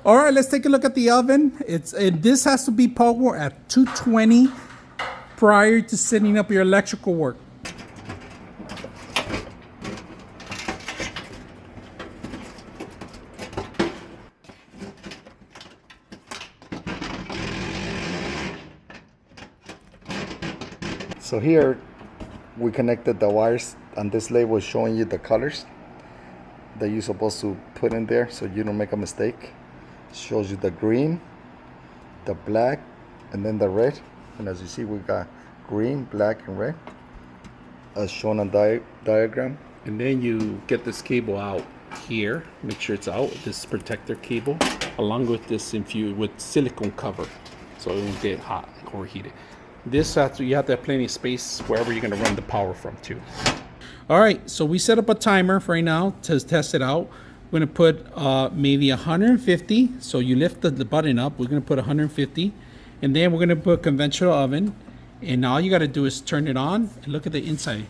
All right, let's take a look at the oven. This has to be power at 220 prior to setting up your electrical work. So here we connected the wires, and this label is showing you the colors that you're supposed to put in there so you don't make a mistake. It shows you the green, the black, and then the red. And as you see, we got green, black, and red as shown on diagram. And then you get this cable out here. Make sure it's out, this protector cable, along with this infused with silicone cover, so it won't get hot or heated. This you have to have plenty of space wherever you're going to run the power from too. All right, so we set up a timer for right now to test it out. We're going to put maybe 150. So you lift the button up. We're going to put 150, and then we're going to put conventional oven. And all you got to do is turn it on and look at the inside.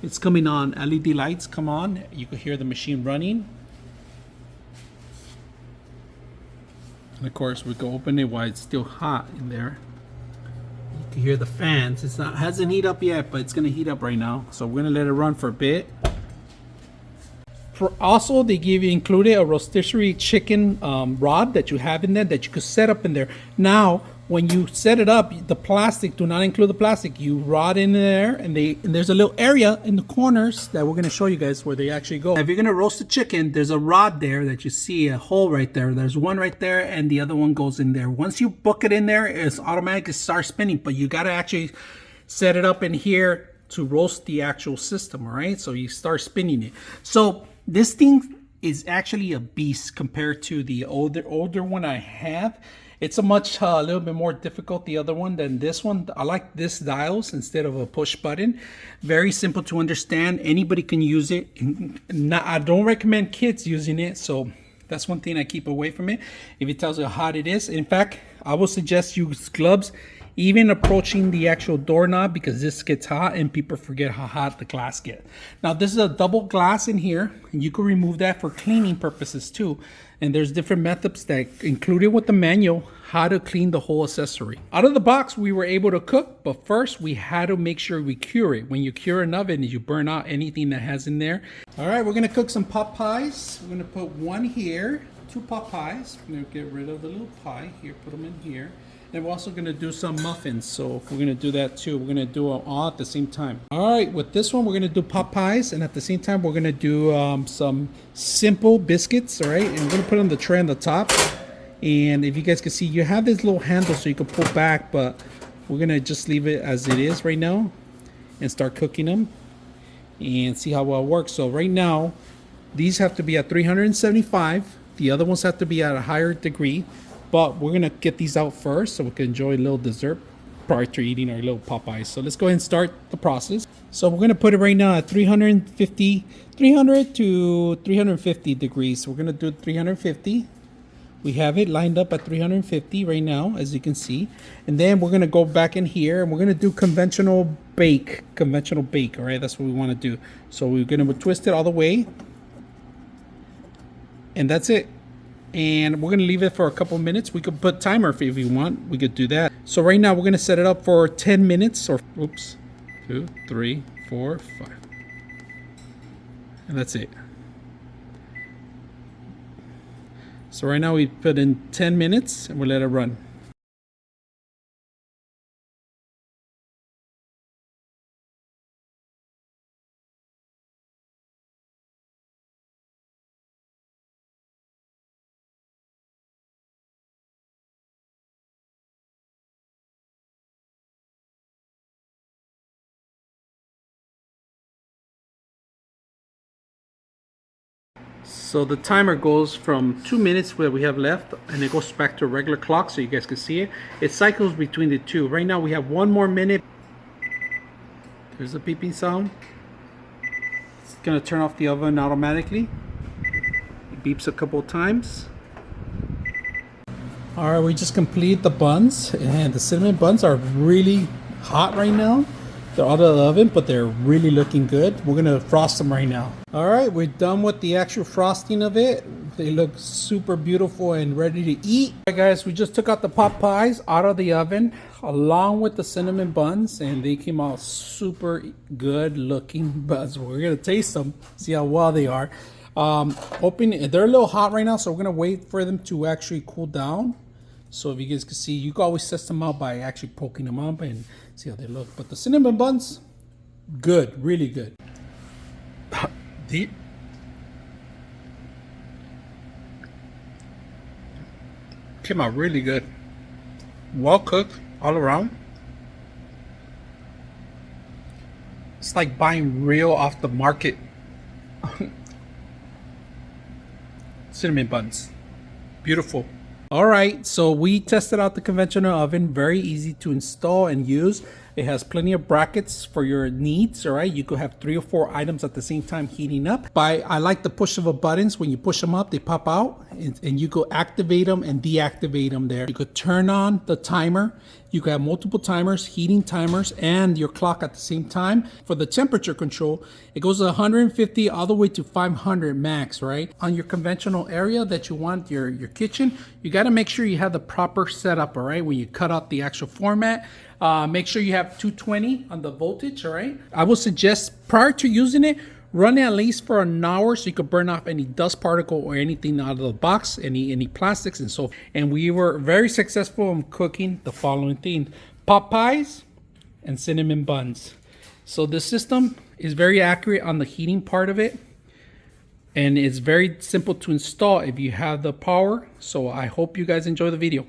It's coming on. LED lights come on. You can hear the machine running. And of course, we can open it while it's still hot in there. You can hear the fans. It's not hasn't heated up yet, but it's gonna heat up right now. So we're gonna let it run for a bit. Also, they give you included a rotisserie chicken rod that you have in there that you could set up in there. Now, when you set it up, the plastic, do not include the plastic. You rod in there, and there's a little area in the corners that we're gonna show you guys where they actually go. If you're gonna roast the chicken, there's a rod there that you see, a hole right there. There's one right there, and the other one goes in there. Once you book it in there, it's automatically start spinning, but you gotta actually set it up in here to roast the actual system, all right? So you start spinning it. So this thing is actually a beast compared to the older one I have. It's a little bit more difficult, the other one, than this one. I like this dials instead of a push button. Very simple to understand. Anybody can use it. I don't recommend kids using it, so that's one thing I keep away from it. If it tells you how hot it is. In fact, I would suggest use gloves even approaching the actual doorknob, because this gets hot and people forget how hot the glass gets. Now, this is a double glass in here, and you can remove that for cleaning purposes too. And there's different methods that included with the manual how to clean the whole accessory. Out of the box, we were able to cook, but first we had to make sure we cure it. When you cure an oven, you burn out anything that has in there. All right, we're gonna cook some pot pies. We're gonna put one here, 2 pot pies. We're gonna get rid of the little pie here, put them in here. And we're also gonna do some muffins, so we're gonna do that too. We're gonna do them all at the same time. All right, with this one, we're gonna do pot pies, and at the same time, we're gonna do some simple biscuits, all right? And we're gonna put on the tray on the top. And if you guys can see, you have this little handle so you can pull back, but we're gonna just leave it as it is right now and start cooking them and see how well it works. So right now, these have to be at 375. The other ones have to be at a higher degree. But we're gonna get these out first so we can enjoy a little dessert prior to eating our little Popeyes. So let's go ahead and start the process. So we're gonna put it right now at 300 to 350 degrees. So we're gonna do 350. We have it lined up at 350 right now, as you can see. And then we're gonna go back in here and we're gonna do conventional bake, all right? That's what we wanna do. So we're gonna twist it all the way. And that's it. And we're gonna leave it for a couple minutes. We could put timer if you want. We could do that. So right now we're gonna set it up for 10 minutes or 2, 3, 4, 5. And that's it. So right now we put in 10 minutes and we'll let it run. So the timer goes from 2 minutes where we have left, and it goes back to a regular clock so you guys can see it. It cycles between the two. Right now we have 1 more minute. There's the beeping sound. It's gonna turn off the oven automatically. It beeps a couple of times. All right, we just completed the buns, and the cinnamon buns are really hot right now. They're out of the oven, but they're really looking good. We're gonna frost them right now. All right, we're done with the actual frosting of it. They look super beautiful and ready to eat. All right, guys, we just took out the pot pies out of the oven along with the cinnamon buns, and they came out super good looking buns. We're gonna taste them, see how well they are. They're a little hot right now, so we're gonna wait for them to actually cool down. So if you guys can see, you can always test them out by actually poking them up and see how they look. But the cinnamon buns, good, really good. Came out really good. Well cooked all around. It's like buying real off the market cinnamon buns. Beautiful. All right, so we tested out the conventional oven. Very easy to install and use. It has plenty of brackets for your needs. All right, you could have 3 or 4 items at the same time heating up. I like the push of a buttons. When you push them up, they pop out, and you go activate them and deactivate them there. You could turn on the timer. You can have multiple timers, heating timers, and your clock at the same time. For the temperature control, it goes to 150 all the way to 500 max, right? On your conventional area that you want, your kitchen, you got to make sure you have the proper setup, all right? When you cut out the actual format, make sure you have 220 on the voltage, all right? I would suggest prior to using it, run it at least for an hour so you could burn off any dust particle or anything out of the box, any plastics and so. And we were very successful in cooking the following things: pot pies and cinnamon buns. So the system is very accurate on the heating part of it, and it's very simple to install if you have the power. So I hope you guys enjoy the video.